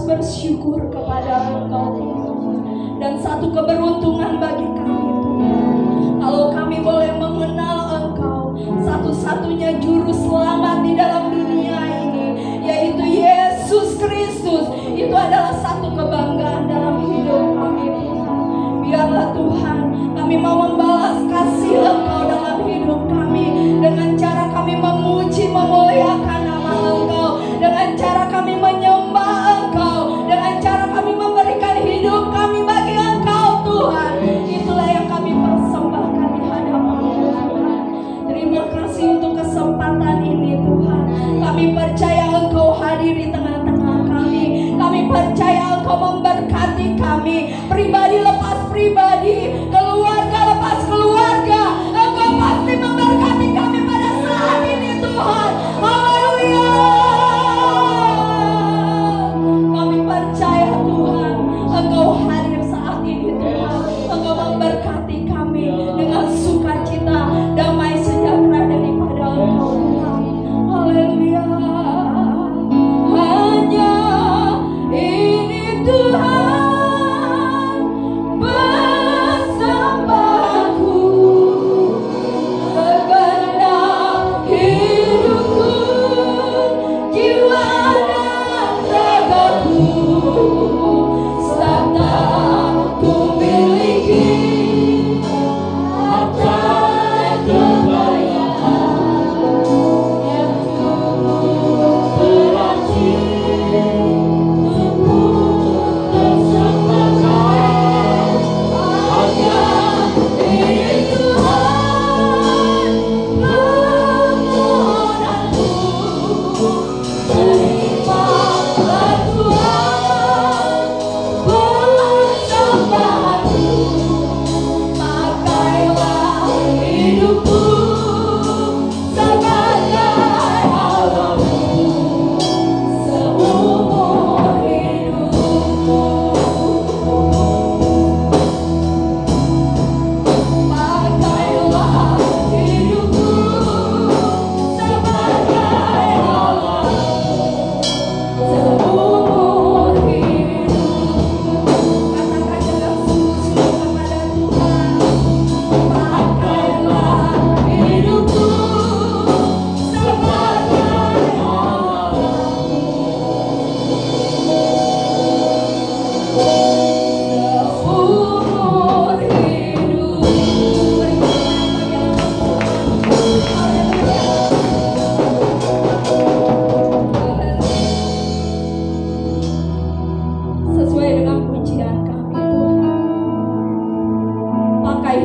bersyukur kepada Engkau Tuhan. Dan satu keberuntungan bagi kami Tuhan, kalau kami boleh mengenal Engkau, satu-satunya juru selamat di dalam dunia ini, yaitu Yesus Kristus. Itu adalah satu kebanggaan dalam hidup kami Tuhan. Biarlah Tuhan, kami mau membalas kasih Engkau dalam hidup kami, dengan cara kami memuji, memuliakan nama Engkau, dengan cara kami menyembah Engkau, dengan cara kami memberikan hidup kami bagi Engkau Tuhan. Itulah yang kami persembahkan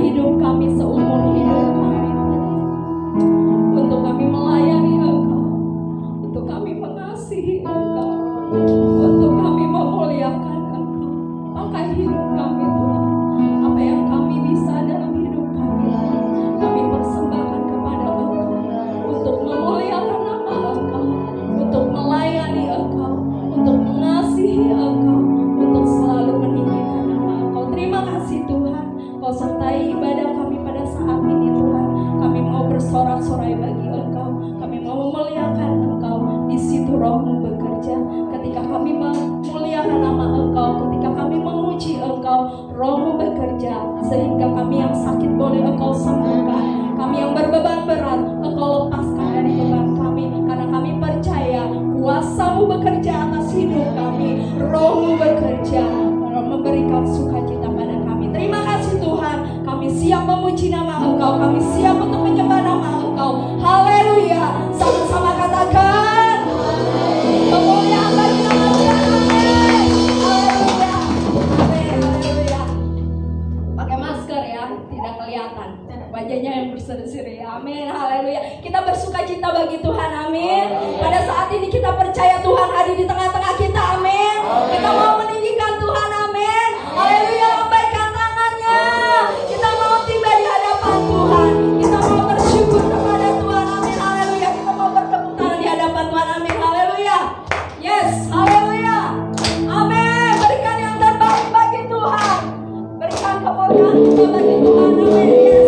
hidup kami seumur hidup kami, untuk kami melayani Engkau, untuk kami mengasihi Engkau, untuk kami memuliakan Engkau. Pakai hidup kami Tuhan, apa yang kami bisa dalam hidup kami, kami persembahkan kepada Engkau, untuk memuliakan nama Engkau, untuk melayani Engkau, untuk mengasihi Engkau, untuk selalu meninggikan nama Engkau. Terima kasih Tuhan, Kau sertai ibadah kami pada saat ini Tuhan. Kami mau bersorak-sorai bagi Engkau, kami mau memuliakan Engkau. Di situ Roh-Mu bekerja. Ketika kami memuliakan nama Engkau, ketika kami memuji Engkau, Roh-Mu bekerja, sehingga kami yang sakit boleh Engkau sembuhkan, kami yang berbeban berat Engkau lepaskan dari beban kami, karena kami percaya kuasa-Mu bekerja atas hidup kami. Roh-Mu bekerja memberikan sukacita pada kami. Terima kasih Tuhan, kami siap memuji nama Engkau, kami siap untuk menyembah nama Engkau. Haleluya, sama-sama katakan kemuliaan bagi nama Tuhan. Haleluya, amin, haleluya. Pakai masker ya, tidak kelihatan wajahnya yang berseri-seri. Amin, haleluya. Kita bersukacita bagi Tuhan, amin. Pada saat ini kita percaya Tuhan hadir di tengah-tengah kita, amin. Kita mau meninggikan Tuhan, amin. Haleluya, lambaikan tangannya. Kita mau tiba di hadapan Tuhan. Kita mau bersyukur kepada Tuhan, amin. Haleluya. Kita mau bertepuk tangan di hadapan Tuhan, amin. Haleluya. Yes, haleluya. Amin. Berikan yang terbaik bagi Tuhan. Berikan kemuliaan kita bagi Tuhan, amin. Yes.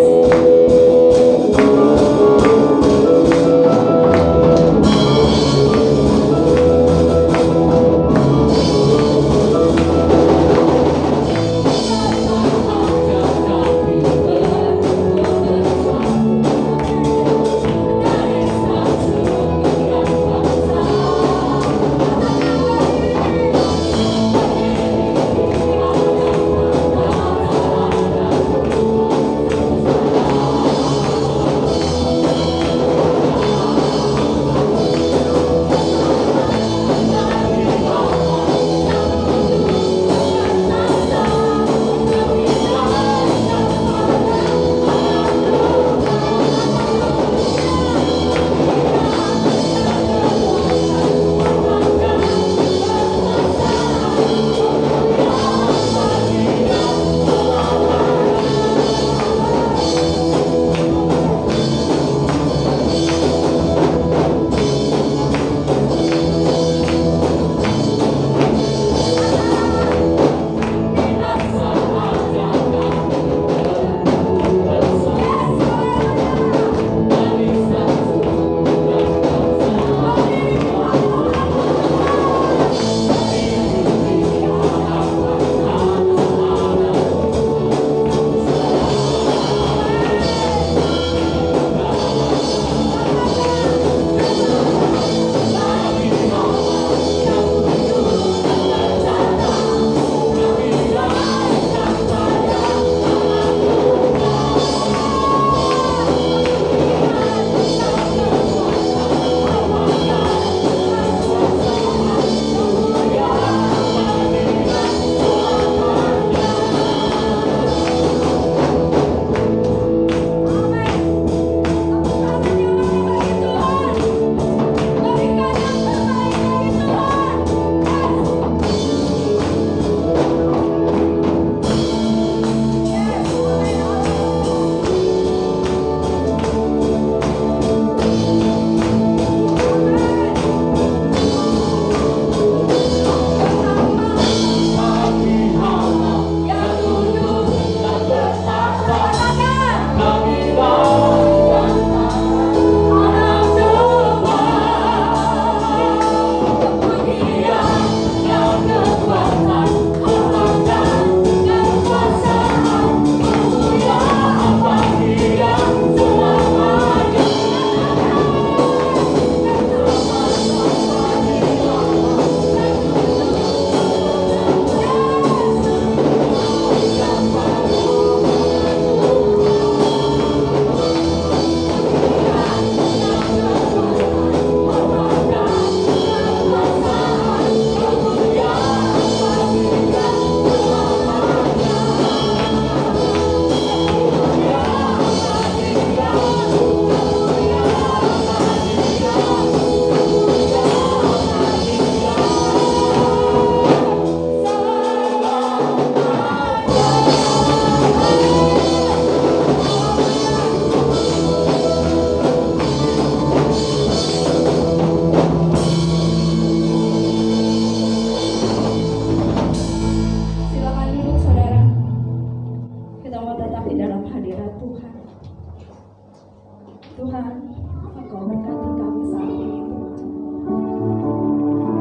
Tuhan, Engkau berkati kami saat ini Tuhan.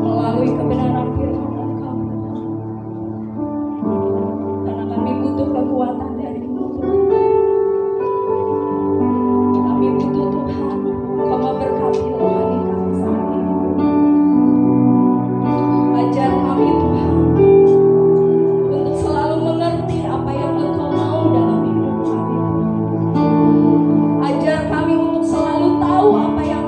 Melalui kebenaran firman Engkau Tuhan. Karena kami butuh kekuatan dari-Mu Tuhan. Kami butuh Tuhan, Engkau memberkati rohani kami saat ini Tuhan. Ajar kami Tuhan untuk selalu mengerti apa yang Engkau mau dalam hidup kami. Ajar kami untuk selalu tahu apa yang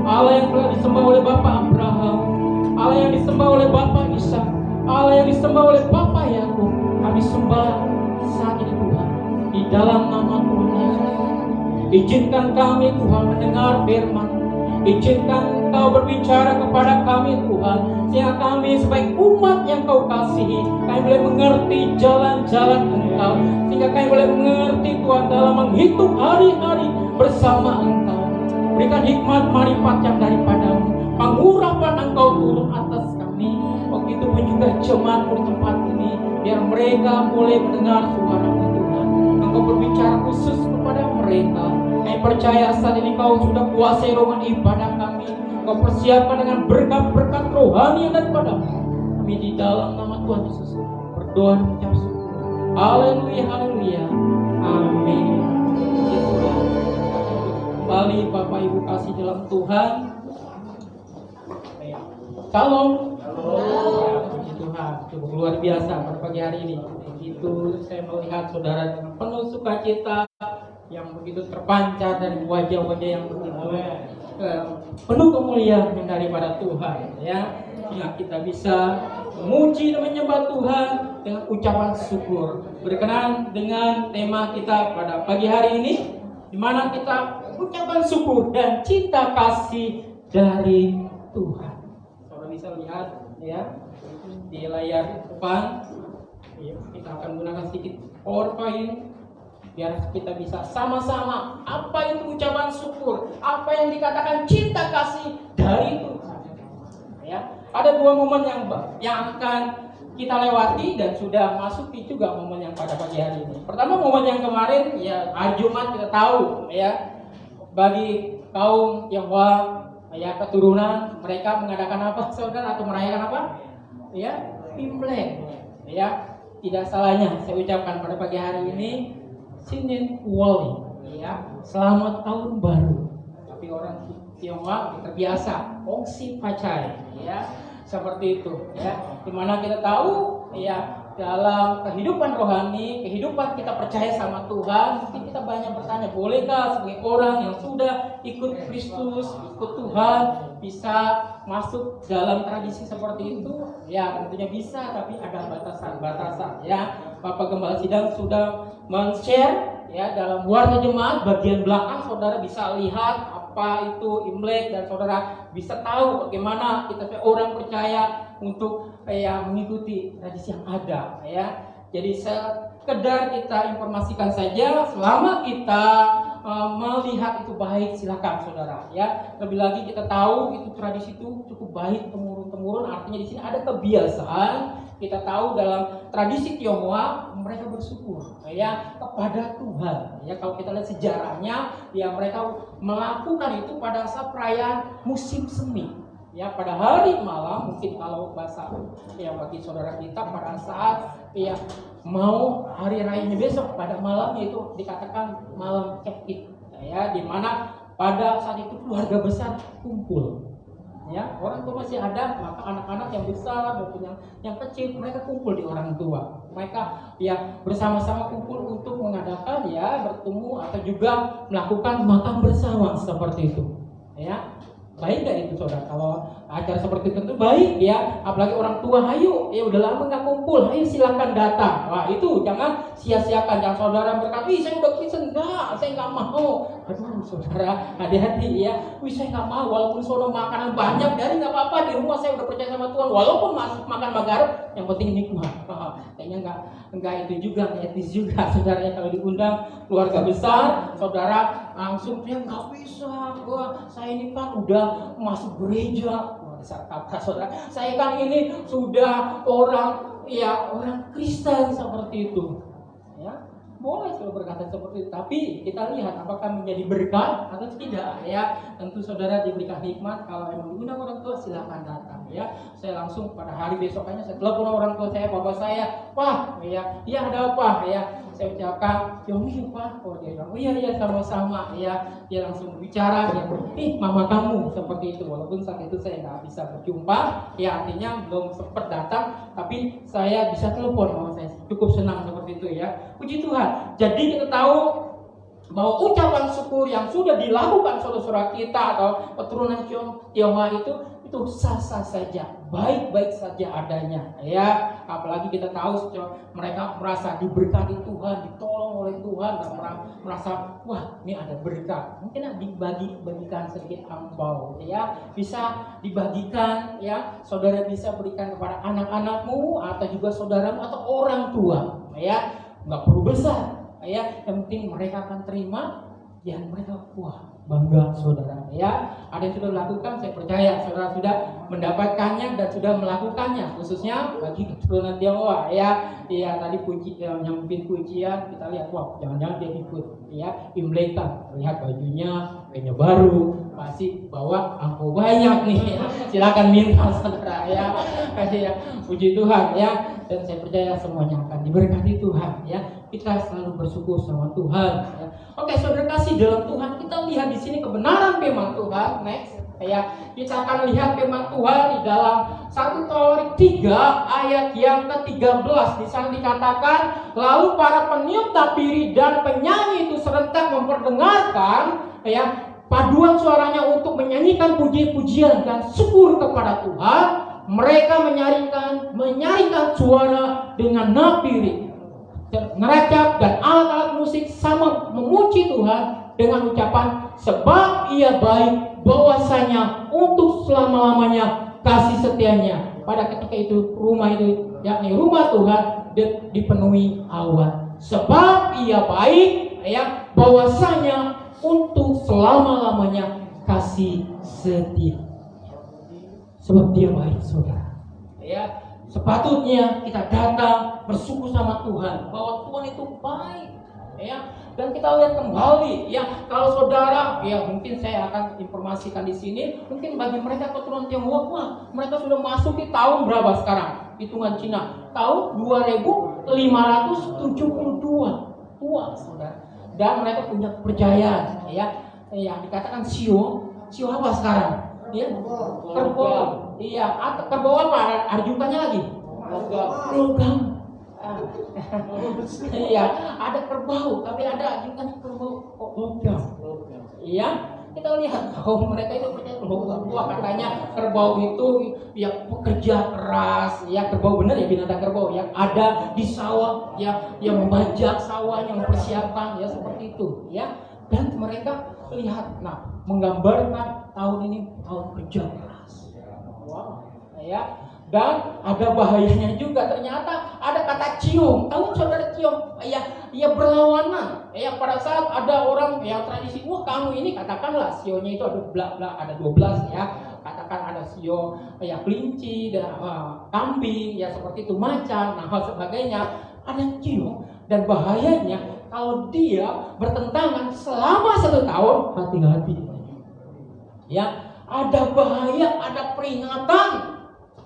Allah yang telah disembah oleh Bapak Abraham, Allah yang disembah oleh Bapak Ishak, Allah yang disembah oleh Bapak Yakub, kami sembah saat ini Tuhan, di dalam nama Tuhan Yesus. Izinkan kami Tuhan mendengar firman, izinkan Engkau berbicara kepada kami Tuhan, sehingga kami sebagai umat yang Kau kasihi, kami boleh mengerti jalan-jalan Engkau, sehingga kami boleh mengerti Tuhan dalam menghitung hari-hari bersama Engkau. Berikan hikmat marifat yang daripadamu, pengurapan Engkau turun atas kami. Begitu pun juga jemaat di tempat ini, biar mereka boleh mendengar suara-Mu Tuhan. Engkau berbicara khusus kepada mereka. Kami percaya saat ini Kau sudah kuasai ruangan ibadah kami. Kau persiapkan dengan berkat-berkat rohani yang daripadamu. Kami di dalam nama Tuhan Yesus berdoa dan mengucap syukur. Haleluya, haleluya, amin. Ya Tuhan, kembali Bapak Ibu kasih dalam Tuhan. Shalom. Puji Tuhan, cukup luar biasa pada pagi hari ini. Begitu saya melihat saudara dengan penuh sukacita yang begitu terpancar dari wajah-wajah yang begitu penuh kemuliaan yang daripada Tuhan, ya, sehingga kita bisa memuji dan menyembah Tuhan dengan ucapan syukur. Berkenan dengan tema kita pada pagi hari ini, di mana kita ucapan syukur dan cinta kasih dari Tuhan. Saudara bisa lihat ya di layar depan. Kita akan gunakan sedikit PowerPoint biar kita bisa sama-sama apa itu ucapan syukur, apa yang dikatakan cinta kasih dari Tuhan. Ya, ada dua momen yang akan kita lewati dan sudah masuk juga momen yang pada pagi hari ini. Pertama, momen yang kemarin ya hari Jumat kita tahu ya, bagi kaum Yahwa ya keturunan mereka mengadakan apa saudara, atau merayakan apa? Ya, Imlek. Ya, tidak salahnya saya ucapkan pada pagi hari ini Sinin Wali, ya, selamat tahun baru. Tapi orang Tionghoa terbiasa Ongsi Pacai, ya, seperti itu, ya. Dimana kita tahu, ya, dalam kehidupan rohani, kehidupan kita percaya sama Tuhan, mungkin kita banyak bertanya, bolehkah sebagai orang yang sudah ikut Kristus, ikut Tuhan, bisa masuk dalam tradisi seperti itu? Ya, tentunya bisa, tapi ada batasan-batasan, ya. Bapak Gembala Sidang sudah men-share, ya, dalam warna jemaat bagian belakang saudara bisa lihat apa itu Imlek, dan saudara bisa tahu bagaimana kita orang percaya untuk ya mengikuti tradisi yang ada, ya. Jadi sekedar kita informasikan saja, selama kita melihat itu baik, silakan saudara, ya. Lebih lagi kita tahu itu tradisi itu cukup baik temurun-temurun, artinya di sini ada kebiasaan. Kita tahu dalam tradisi Tionghoa mereka bersyukur ya kepada Tuhan. Ya, kalau kita lihat sejarahnya, ya mereka melakukan itu pada saat perayaan musim semi. Ya, pada hari malam, mungkin kalau bahasa yang bagi saudara kita pada saat ya mau hari rayanya besok, pada malamnya itu dikatakan malam Cekit. Ya, di mana pada saat itu keluarga besar kumpul. Ya, orang tua masih ada, maka anak-anak yang besar maupun yang kecil mereka kumpul di orang tua. Mereka ya bersama-sama kumpul untuk mengadakan ya bertemu atau juga melakukan makan bersama seperti itu. Ya, baik gak itu saudara? Kalau acara seperti itu baik ya, apalagi orang tua, ayo ya udah lama nggak kumpul, ayo silakan datang. Wah, itu jangan sia-siakan. Jangan saudara berkata, saya udah Kristen, enggak, saya nggak mau. Aduh saudara, hati-hati ya. Saya nggak mau, walaupun saudara makanan banyak dari nggak apa-apa, di rumah saya udah percaya sama Tuhan, walaupun makan magarep, yang penting nikmat. Kayaknya enggak itu juga, etis juga saudara. Kalau diundang keluarga besar, saudara langsung ya nggak bisa, saya ini kan udah masuk gereja. Kata saudara, saya kan ini sudah orang Kristen seperti itu. Ya, boleh kalau berkata seperti itu, tapi kita lihat apakah menjadi berkat atau tidak, ya. Tentu saudara diberikan hikmat, kalau memang diundang orang tua silakan datang, ya. Saya langsung pada hari besoknya saya telepon orang tua saya, bapak saya, Pak, ya ada apa, ya. Saya ucapkan, Yomi Pak, dia bilang, oh iya sama-sama, ya. Dia langsung bicara, ya, mama kamu seperti itu, walaupun saat itu saya nggak bisa berjumpa, ya artinya belum sempat datang, tapi saya bisa telepon mama saya, cukup senang seperti itu, ya. Puji Tuhan. Jadi kita tahu bahwa ucapan syukur yang sudah dilakukan saudara-saudara kita atau keturunan Tionghoa itu sah-sah saja, baik-baik saja adanya, ya. Apalagi kita tahu mereka merasa diberkati Tuhan, ditolong oleh Tuhan, dan merasa wah ini ada berkat. Mungkin dibagikan sedikit angpau, ya, bisa dibagikan, ya. Saudara bisa berikan kepada anak-anakmu atau juga saudaramu atau orang tua, ya. Nggak perlu besar, ya. Yang penting mereka akan terima, ya mereka wah bangga saudara, ya. Ada yang sudah lakukan, saya percaya saudara sudah mendapatkannya dan sudah melakukannya, khususnya bagi keturunan Tionghoa, ya. Ya tadi nyampin pujian kita lihat, wah jangan-jangan dia ikut, ya, Imlekan, lihat bajunya baru, pasti bawa angpau banyak nih, ya. Silakan minta saudara, ya. Kasih, ya, puji Tuhan, ya. Dan saya percaya semuanya akan diberkati Tuhan, ya. Kita selalu bersyukur sama Tuhan, ya. Oke, saudara kasih dalam Tuhan, kita lihat di sini kebenaran firman Tuhan. Next, ya, kita akan lihat firman Tuhan di dalam 1 Torik 3 ayat yang ke-13. Di sana dikatakan, lalu para peniup tapiri dan penyanyi itu serentak memperdengarkan, ya, paduan suaranya untuk menyanyikan puji-pujian dan syukur kepada Tuhan. Mereka menyaringkan suara dengan napiri, ngeracap dan alat-alat musik sama memuji Tuhan dengan ucapan sebab ia baik, bahwasanya untuk selama-lamanya kasih setianya. Pada ketika itu rumah itu, yakni rumah Tuhan, dipenuhi awan. Sebab ia baik, ya, bahwasanya untuk selama-lamanya kasih setia. Sebab dia baik, saudara, ya. Sepatutnya kita datang bersyukur sama Tuhan bahwa Tuhan itu baik, ya. Dan kita lihat kembali, ya, kalau saudara, ya, mungkin saya akan informasikan di sini, mungkin bagi mereka keturunan Tionghoa, wah, mereka sudah masuk di tahun berapa sekarang? Hitungan Cina, tahun 2572 tua, saudara. Dan mereka punya kepercayaan, ya, yang dikatakan sio apa sekarang? Ya, kerbau. Iya, atau kerbau apa? Arjukannya lagi? Logam. Iya, ada kerbau, tapi ada arjukannya kerbau logam. Iya, kita lihat bahwa mereka itu percaya bahwa katanya kerbau itu yang bekerja keras, ya, kerbau benar ya, binatang kerbau yang ada di sawah, ya, yang membajak sawah, yang mempersiapkan, ya, seperti itu, ya. Dan mereka lihat, nah, menggambarkan tahun ini tahun kerja keras. Wow, ya. Dan ada bahayanya juga, ternyata ada kata cium. Tahu saudara cium? Ya berlawanan. Ya, pada saat ada orang yang tradisi, wah kamu ini, katakanlah sionya itu ada 12, ya. Katakan ada sio, ya, kelinci dan kambing, ya, seperti itu, macan, nah, sebagainya. Ada cium, dan bahayanya kalau dia bertentangan selama 1 tahun, hati-hati. Ya, ada bahaya, ada peringatan,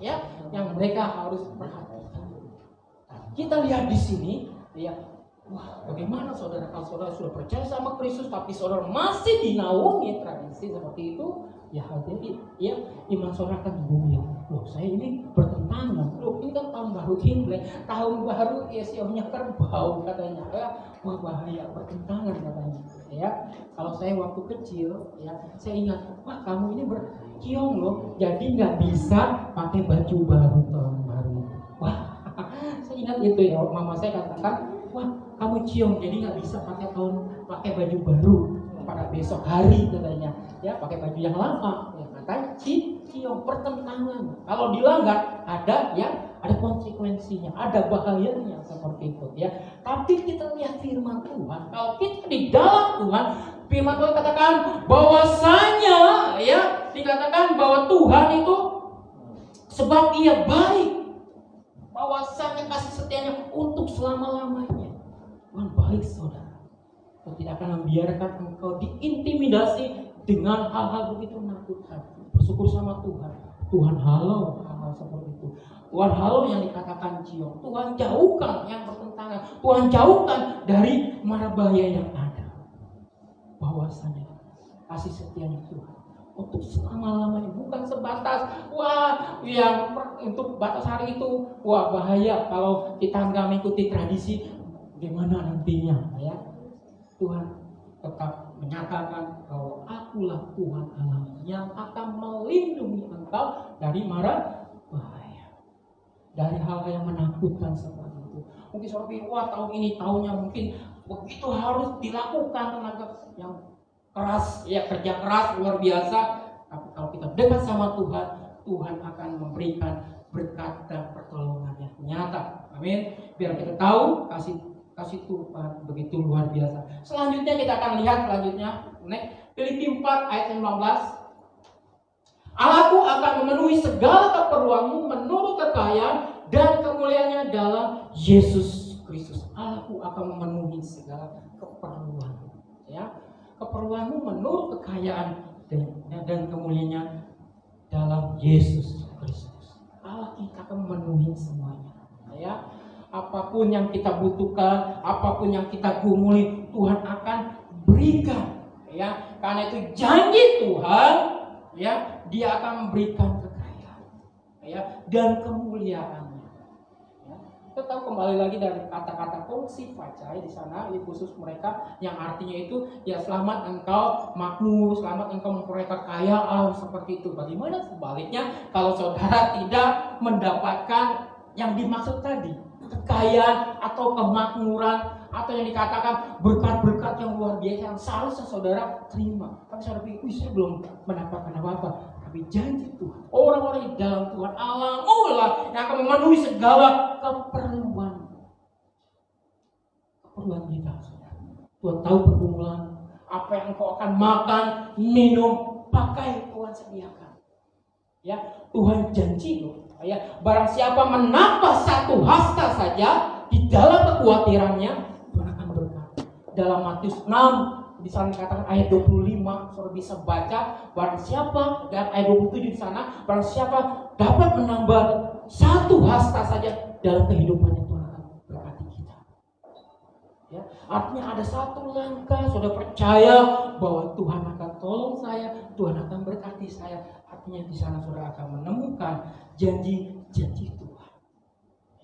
ya, yang mereka harus perhatikan. Kita lihat di sini, ya, wah, bagaimana saudara kalau saudara sudah percaya sama Kristus tapi saudara masih dinaungi tradisi seperti itu, ya hati-hati, ya, iman saudara akan goyah. Loh, saya ini bertentangan. Loh, ini kan tahun baru Imlek, tahun baru, ya, sionya kerbau katanya, ya. Wah, bahaya, bertentangan katanya, ya. Kalau saya waktu kecil, ya, saya ingat, wah kamu ini berkiong loh, jadi nggak bisa pakai baju baru tahun baru. Wah, saya ingat itu, ya, mama saya katakan, wah kamu ciong, jadi nggak bisa pakai baju baru pada besok hari katanya, ya, pakai baju yang lama, ya, katanya ciong, pertentangan. Kalau dilanggar ada konsekuensinya, ada bahayanya seperti itu, ya. Tapi kita lihat firman Tuhan, kalau kita di dalam Tuhan, firman Tuhan katakan bahwasanya, ya, dikatakan bahwa Tuhan itu sebab ia baik, bahwasanya kasih setianya untuk selama-lamanya. Tuhan baik, saudara. Tuhan tidak akan membiarkan engkau diintimidasi dengan hal-hal begitu menakutkan. Bersyukur sama Tuhan. Tuhan halau hal-hal seperti itu. Tuhan halau yang dikatakan ciong. Tuhan jauhkan yang bertentangan. Tuhan jauhkan dari mara bahaya yang ada. Bahwasanya kasih setianya Tuhan untuk selama-lamanya, bukan sebatas yang untuk batas hari itu. Wah, bahaya kalau kita nggak mengikuti tradisi, gimana nantinya, ya. Tuhan tetap menyatakan bahwa akulah Tuhan Allah yang akan melindungi engkau dari mara bahaya, dari hal yang menakutkan seperti itu. Mungkin saudara pikir, wah tahun ini tahunnya mungkin begitu harus dilakukan tenaga yang keras, ya kerja keras luar biasa. Tapi kalau kita dekat sama Tuhan, Tuhan akan memberikan berkat dan pertolongannya nyata. Amin. Biar kita tahu kasih Tuhan begitu luar biasa. Selanjutnya kita akan lihat Filipi 4 ayat 15. Allahku akan memenuhi segala keperluanmu menurut kekayaan dan kemuliaannya dalam Yesus Kristus. Allahku akan memenuhi segala keperluan, ya. Keperluanmu menurut kekayaan dan kemuliaannya dalam Yesus Kristus. Allah kita akan memenuhi semuanya, ya. Apapun yang kita butuhkan, apapun yang kita gumuli, Tuhan akan berikan, ya. Karena itu janji Tuhan, ya, Dia akan memberikan kekayaan, ya, dan kemuliaannya. Ya. Kita tahu kembali lagi dari kata-kata kongsi facai di sana, ini khusus mereka yang artinya itu, ya, selamat engkau makmur, selamat engkau memperoleh kekayaan seperti itu. Bagaimana sebaliknya kalau saudara tidak mendapatkan yang dimaksud tadi, kekayaan atau kemakmuran, atau yang dikatakan berkat-berkat yang luar biasa yang seharusnya saudara terima, tapi saudara pikir, saya belum mendapatkan apa-apa. Tapi janji Tuhan, orang-orang di dalam Tuhan Allahmu lah yang akan memenuhi segala keperluan kita, saudara. Tuhan tahu pergumulan, apa yang engkau akan makan, minum, pakai, Tuhan sediakan. Ya, Tuhan janji loh. Ya, barang siapa menambah satu hasta saja di dalam kekhawatirannya, Tuhan akan berkati. Dalam Matius 6 di sana dikatakan ayat 25, saudara bisa baca, barang siapa, dan ayat 27 di sana, barang siapa dapat menambah satu hasta saja dalam kehidupannya, Tuhan akan berkati kita. Ya, artinya ada satu langkah, saudara percaya bahwa Tuhan akan tolong saya, Tuhan akan berkati saya. Artinya di sana saudara akan menemukan janji-janji Tuhan.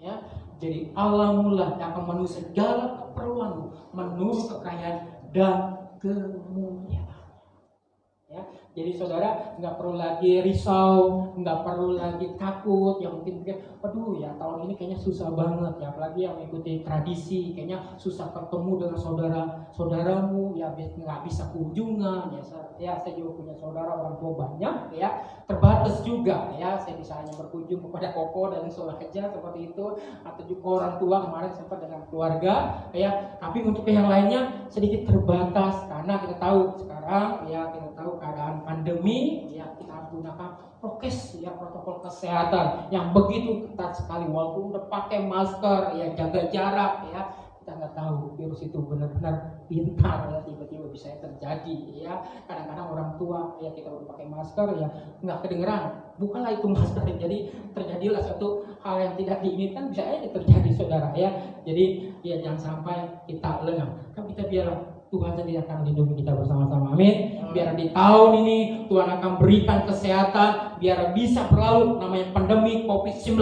Ya, jadi Allah mula yang akan memenuhi segala keperluanmu menurut kekayaan dan kemuliaan. Ya, jadi saudara nggak perlu lagi risau, nggak perlu lagi takut. Yang mungkin pikir, aduh ya tahun ini kayaknya susah banget ya, apalagi yang mengikuti tradisi, kayaknya susah ketemu dengan saudaramu, ya nggak bisa kunjungan. Ya saya juga punya saudara orang tua banyak, ya terbatas juga, ya saya bisa hanya berkunjung kepada koko dan sholat kerja seperti itu, atau juga orang tua kemarin sempat dengan keluarga, ya. Tapi untuk yang lainnya sedikit terbatas karena kita tahu sekarang, ya kita tahu keadaan pandemi, ya kita harus gunakan prokes, ya protokol kesehatan yang begitu ketat sekali. Walaupun udah pakai masker, ya jaga jarak, ya kita nggak tahu virus itu benar-benar pintar, ya tiba-tiba bisa terjadi, ya. Kadang-kadang orang tua, ya kita udah pakai masker, ya nggak kedengeran, bukanlah itu masker, jadi terjadilah suatu hal yang tidak diinginkan, bisa aja terjadi saudara, ya. Jadi ya jangan sampai kita lengah, kan kita biar Tuhan sendiri akan lindungi kita bersama-sama, amin. Biar di tahun ini Tuhan akan berikan kesehatan, biar bisa berlalu namanya pandemi COVID-19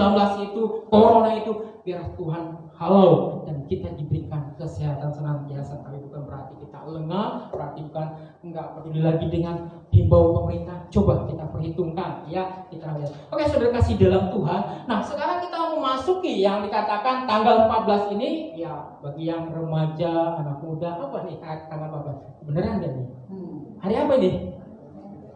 itu, corona itu, biar Tuhan halau dan kita diberikan kesehatan senantiasa. Tapi bukan berarti kita lengah, berarti bukan enggak peduli lagi dengan himbauan pemerintah. Coba kita perhitungkan, ya kita lihat. Oke saudara kasih dalam Tuhan. Nah sekarang kita mau masuki yang dikatakan tanggal 14 ini, ya bagi yang remaja, anak muda, apa nih tanggal 14? Beneran gak nih? Hari apa nih?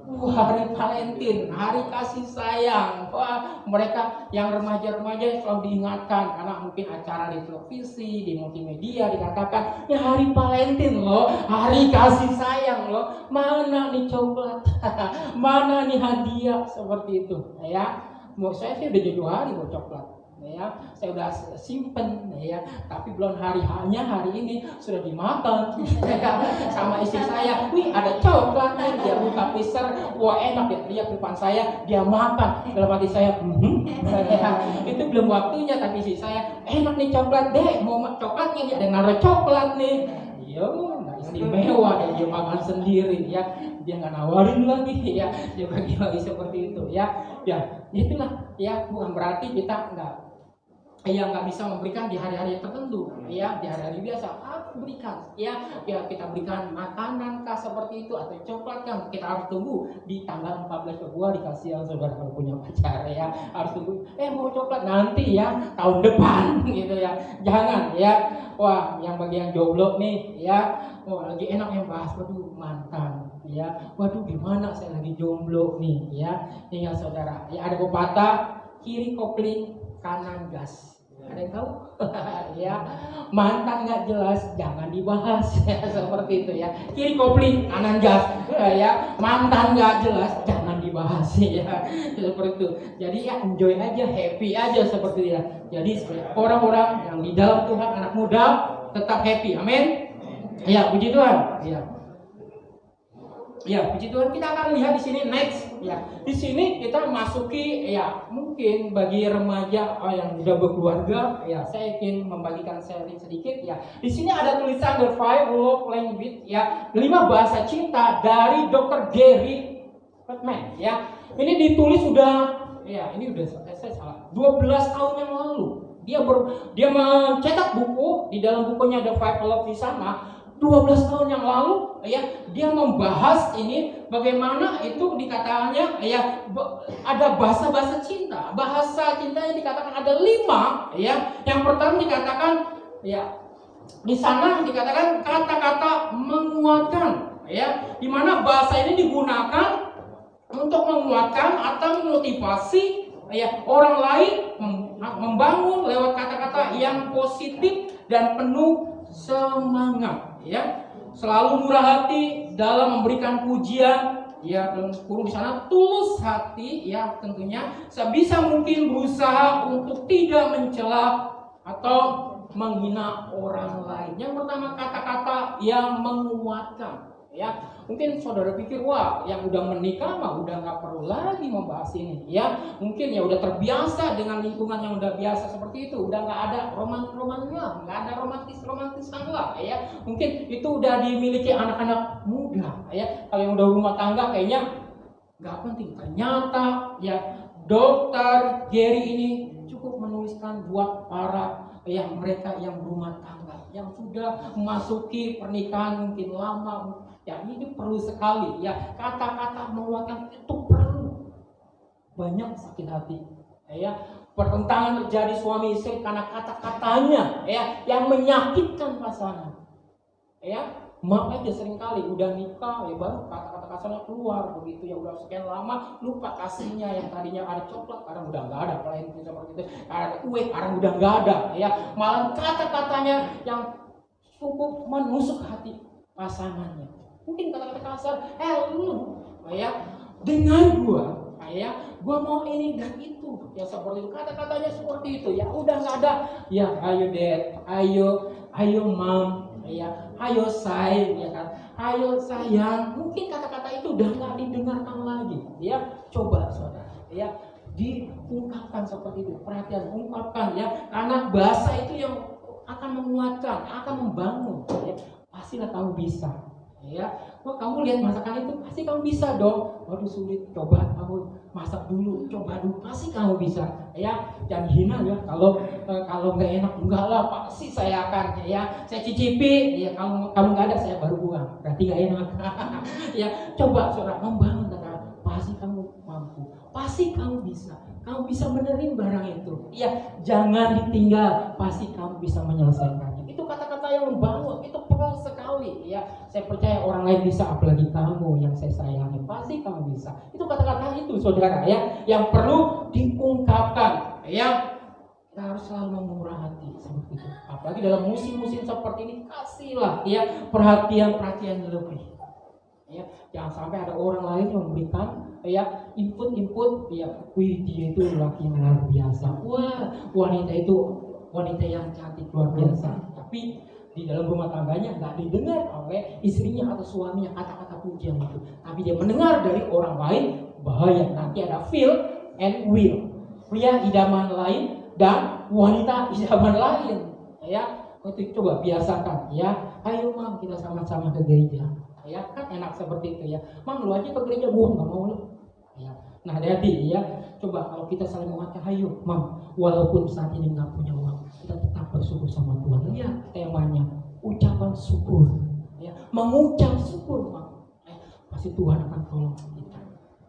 Hari Valentine, hari kasih sayang. Wah, mereka yang remaja-remaja selalu diingatkan karena mungkin acara di televisi, di multimedia dikatakan, ya hari Valentine loh, hari kasih sayang loh. Mana nih coklat? Mana nih hadiah seperti itu, ya. Mau saya sih udah jauh hari mau coklat. Ya, saya udah simpen, ya, tapi belum hari-hanya hari ini sudah dimakan sama istri saya. Wih, ada coklat nih, dia buka freezer, wah enak, dia teriak depan saya, dia makan. Dalam hati saya, itu belum waktunya, tapi istri saya, enak nih coklat deh, mau coklatnya nih, ada naruh coklat nih. Yo, nggak istimewa, dia makan sendiri, ya, dia nggak nawarin lagi, ya, dia bagi lagi seperti itu, ya, itulah, ya, bukan berarti kita nggak yang nggak bisa memberikan di hari-hari tertentu, ya di hari-hari biasa aku berikan, ya kita berikan makanan kah seperti itu atau coklat kan kita harus tunggu di tanggal 14 Februari kasihan saudara kalau punya pacar ya harus tunggu mau coklat nanti ya tahun depan gitu ya, jangan ya. Wah, yang bagi yang jomblo nih ya, lagi enak yang bahas waduh mantan ya, waduh gimana saya lagi jomblo nih ya. Ingat saudara ya, ada pepatah kiri kopling kanan gas. Ada yang tahu? Ya, mantan nggak jelas jangan dibahas ya, seperti itu ya. Kiri kopling kanan gas ya, mantan nggak jelas jangan dibahas ya, seperti itu. Jadi ya enjoy aja, happy aja seperti itu ya. Jadi orang-orang yang di dalam Tuhan, anak muda tetap happy, amin. Ya, puji Tuhan. Ya, puji Tuhan. Kita akan lihat di sini next. Ya, di sini kita masuki ya mungkin bagi remaja yang sudah berkeluarga. Ya, saya ingin membagikan sharing sedikit. Ya, di sini ada tulisan The Five Love Language. Ya, 5 bahasa cinta dari Dr. Gary Chapman. Ya, ini ditulis sudah. Ya, ini udah saya salah. 12 tahun yang lalu. Dia mencetak buku, di dalam bukunya The Five Love di sana. 12 tahun yang lalu ya, dia membahas ini bagaimana itu dikatakannya ya ada bahasa cinta. Bahasa cintanya dikatakan ada 5 ya. Yang pertama dikatakan ya di sana dikatakan kata-kata menguatkan ya, di mana bahasa ini digunakan untuk menguatkan atau memotivasi ya orang lain membangun lewat kata-kata yang positif dan penuh semangat ya, selalu murah hati dalam memberikan pujian ya, dalam kurung di sana tulus hati ya, tentunya sebisa mungkin berusaha untuk tidak mencela atau menghina orang lain. Yang pertama kata-kata yang menguatkan ya. Mungkin saudara pikir wah yang udah menikah mah udah nggak perlu lagi membahas ini ya, mungkin ya udah terbiasa dengan lingkungan yang udah biasa seperti itu, udah nggak ada romannya, nggak ada romantisan lah ya, mungkin itu udah dimiliki anak-anak muda ya. Kalau yang udah rumah tangga kayaknya nggak penting. Ternyata ya Dr. Gary ini cukup menuliskan buat para yang mereka yang berumah tangga yang sudah memasuki pernikahan mungkin lama ya, ini perlu sekali ya, kata-kata menguatkan itu perlu. Banyak sakit hati ya, pertentangan terjadi suami istri karena kata-katanya ya yang menyakitkan pasangan ya. Maaf aja seringkali udah nikah ya baru kata-kata kasarnya keluar begitu ya, udah sekian lama lupa kasihnya, yang tadinya ada coklat sekarang udah nggak ada, pelayan seperti itu, ada kue sekarang udah nggak ada ya, malah kata-katanya yang cukup menusuk hati pasangannya. Mungkin kata-kata kasar, lu ya dengan gua mau ini dan itu ya, seperti itu kata-katanya seperti itu ya, udah nggak ada ya, ayo dad, ayo mom ya, ayo say ya kan, ayo sayang. Mungkin kata-kata itu udah nggak didengarkan lagi ya. Coba saudara ya diungkapkan seperti itu, perhatian ungkapkan ya, karena bahasa itu yang akan menguatkan, akan membangun ya. Pastilah kamu bisa ya. Wah, kamu lihat masakan itu pasti kamu bisa dong. Waduh sulit, coba kamu masak dulu, coba dulu, pasti kamu bisa ya. Jangan hina ya, kalau nggak enak, enggak lah pasti saya akan ya, saya cicipi ya, kalau nggak ada saya baru buang, berarti nggak enak. Ya coba saudara membangun kata, pasti kamu mampu, pasti kamu bisa benerin barang itu ya, jangan ditinggal, pasti kamu bisa menyelesaikannya. Itu kata-kata yang membangun, itu perlu sekali ya. Saya percaya orang lain bisa, apalagi kamu yang saya sayangi, pasti kamu bisa. Itu kata-kata itu saudara ya, yang perlu diungkapkan ya. Kita harus selalu memurah hati seperti itu, apalagi dalam musim-musim seperti ini. Kasihlah ya perhatian lebih ya, jangan sampai ada orang lain yang memberikan ya input ya, wih dia itu laki luar biasa, wah wanita itu wanita yang cantik luar biasa, tapi di dalam rumah tangganya nggak didengar oleh istrinya atau suaminya kata-kata pujian itu, tapi dia mendengar dari orang lain. Bahaya, nanti ada feel and will, pria idaman lain dan wanita idaman lain ya. Itu coba biasakan ya, ayo mam kita sama-sama ke gereja ya, kan enak seperti itu ya. Mam lu aja ke gereja, gua nggak mau lu ya. Nah, hati-hati ya. Coba kalau kita saling mengatakan, ayo, Mam, walaupun saat ini nggak punya uang, kita tetap bersyukur sama Tuhan. Ya, temanya ucapan syukur. Ya, mengucap syukur, Mam. Pasti Tuhan akan tolong kita.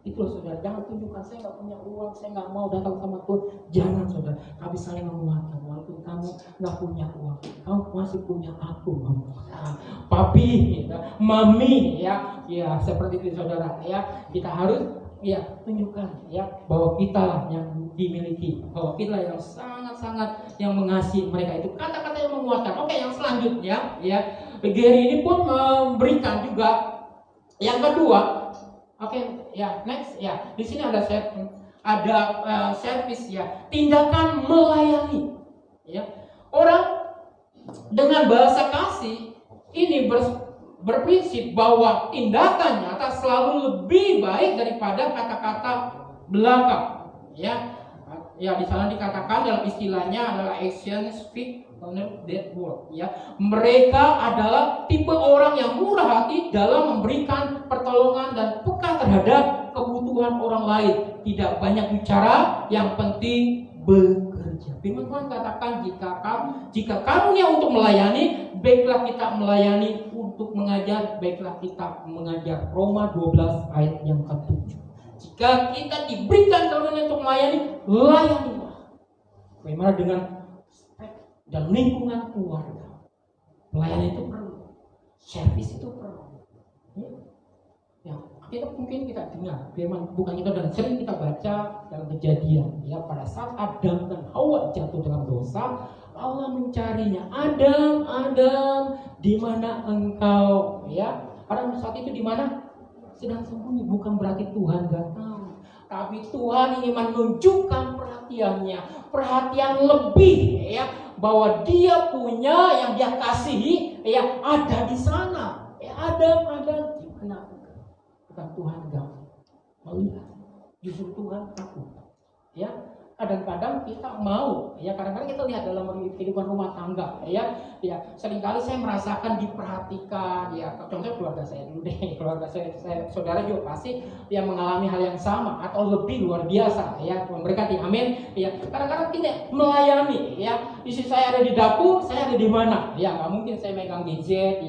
Itu loh saudara, jangan tunjukkan saya nggak punya uang, saya nggak mau datang sama Tuhan. Jangan saudara, tapi saling menguatkan. Walaupun kamu nggak punya uang, kamu masih punya aku, Mam. Papi, ya, mami, ya seperti itu saudara. Ya, kita harus tunjukkan ya bahwa kita yang dimiliki, bahwa kita yang sangat-sangat yang mengasihi mereka. Itu kata-kata yang menguatkan. Oke, yang selanjutnya ya Gary ini pun memberikan juga yang kedua. Oke, ya next ya di sini ada service ya, tindakan melayani ya. Orang dengan bahasa kasih ini berprinsip bahwa tindakan nyata selalu lebih baik daripada kata-kata belaka. Ya di sana dikatakan dalam istilahnya adalah actions speak louder than words. Ya, mereka adalah tipe orang yang murah hati dalam memberikan pertolongan dan peka terhadap kebutuhan orang lain. Tidak banyak bicara, yang penting bekerja. Firman Tuhan katakan jika karunia untuk melayani, baiklah kita melayani, untuk mengajar, baiklah kita mengajar. Roma 12 ayat yang ke-7. Jika kita diberikan karunia untuk melayani, layanilah. Bagaimana dengan dan lingkungan keluarga? Pelayanan itu perlu, servis itu perlu. Ya, kita dengar firman, bukan kita dan sering kita baca dalam Kejadian. Ya, pada saat Adam dan Hawa jatuh dalam dosa, Allah mencarinya. Adam, di mana engkau? Ya, Adam saat itu di mana? Sedang sembunyi. Bukan berarti Tuhan gak tahu, tapi Tuhan ingin menunjukkan perhatian lebih ya, bahwa Dia punya yang Dia kasihi ya, ada di sana. Adam di mana? Bukan Tuhan gak melihat, justru Tuhan takut. Ya, kadang-kadang kita mau, ya kadang-kadang kita lihat dalam kehidupan rumah tangga, ya seringkali saya merasakan diperhatikan, ya contohnya keluarga saya dulu deh, keluarga saya saudara juga pasti yang mengalami hal yang sama atau lebih luar biasa, ya memberkati, amin. Ya kadang-kadang tidak melayani, ya istri saya ada di dapur, saya ada di mana, ya nggak mungkin saya megang gadget,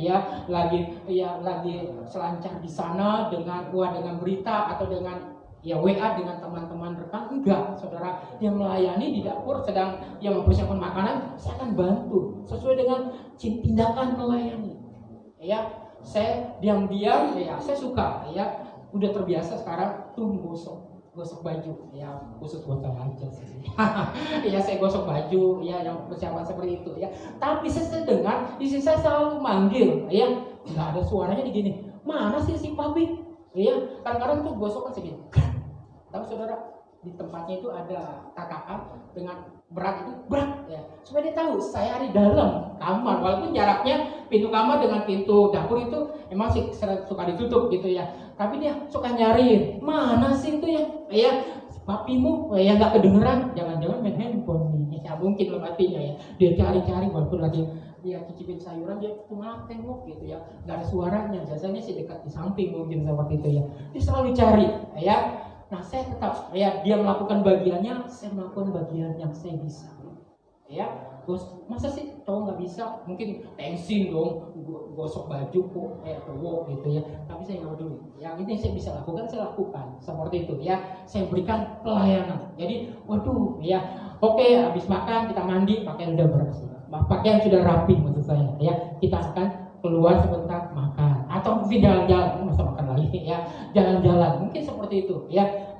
lagi selancar di sana dengan berita atau dengan WA dengan teman-teman rekan. Enggak, saudara, yang melayani di dapur sedang yang mempersiapkan makanan, saya akan bantu sesuai dengan tindakan melayani. Ya, saya diam-diam, saya suka, udah terbiasa sekarang tuh gosok baju, khusus buat saya aja sih. Saya gosok baju, yang persiapan seperti itu, Tapi saya dengar istri saya selalu manggil, nggak ada suaranya di gini. Mana sih si papi? Kadang-kadang tuh gosok kan segini. Tahu saudara, di tempatnya itu ada tatakan dengan berat supaya dia tahu saya ada di dalam kamar, walaupun jaraknya pintu kamar dengan pintu dapur itu emang sih suka ditutup gitu ya, tapi dia suka nyariin mana sih itu papimu nggak kedengeran, jangan-jangan main handphone nih, mungkin loh hatinya dia cari-cari walaupun lagi dia cicipin sayuran, dia tengok gitu nggak ada suaranya, biasanya sih dekat di samping mungkin seperti itu dia selalu cari Nah, saya tetap dia melakukan bagiannya, saya melakukan bagian yang saya bisa. Masa sih cowok nggak bisa? Mungkin tensin dong, gosok baju kok cowok gitu Tapi saya nggak peduli. Yang ini saya bisa lakukan, saya lakukan seperti itu Saya berikan pelayanan. Jadi, oke, habis makan kita mandi, pakaian udah bersih, pakaian sudah rapi maksud saya kita akan keluar sebentar makan atau mungkin jalan-jalan, masa makan lagi jalan-jalan, mungkin seperti itu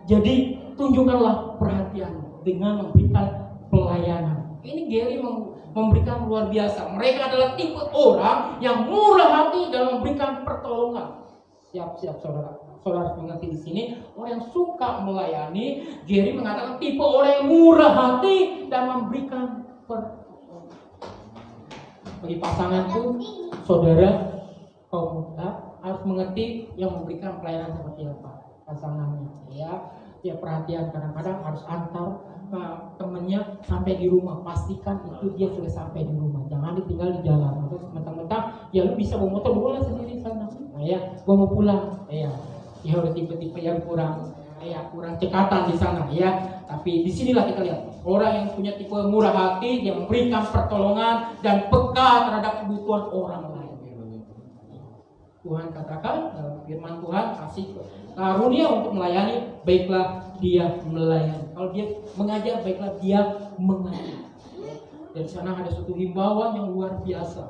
Jadi tunjukkanlah perhatian dengan memberikan pelayanan. Ini Gary memberikan luar biasa. Mereka adalah tipe orang yang murah hati dalam memberikan pertolongan. Siap saudara mengerti di sini, orang yang suka melayani. Gary mengatakan tipe orang yang murah hati dan memberikan pertolongan. Bagi pasangan pun, saudara kaum muda harus mengerti yang memberikan pelayanan seperti apa pasangannya perhatian. Kadang-kadang harus antar temennya sampai di rumah, pastikan itu dia sudah sampai di rumah, jangan ditinggal di jalan atau mentang-mentang lu bisa bawa motor boleh sendiri sana gua mau pulang udah tipe-tipe yang kurang ya kurang cekatan di sana ya. Tapi disinilah kita lihat orang yang punya tipe murah hati, yang memberikan pertolongan dan peka terhadap kebutuhan orang lain. Tuhan katakan dalam firman Tuhan, kasih karunia untuk melayani, baiklah dia melayani. Kalau dia mengajar, baiklah dia mengajar. Dan sana ada suatu himbauan yang luar biasa.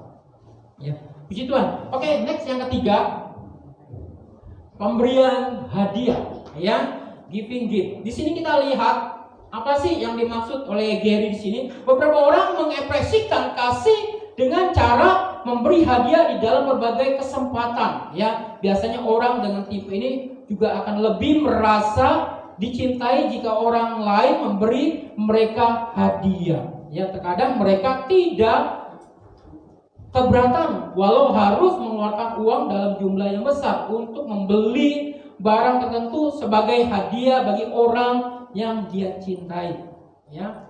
Ya, puji Tuhan. Oke, next yang ketiga, pemberian hadiah. Ya, giving gift. Di sini kita lihat apa sih yang dimaksud oleh Gary di sini? Beberapa orang mengekspresikan kasih dengan cara memberi hadiah di dalam berbagai kesempatan. Ya, biasanya orang dengan tipe ini juga akan lebih merasa dicintai jika orang lain memberi mereka hadiah. Ya, terkadang mereka tidak keberatan walau harus mengeluarkan uang dalam jumlah yang besar untuk membeli barang tertentu sebagai hadiah bagi orang yang dia cintai. Ya.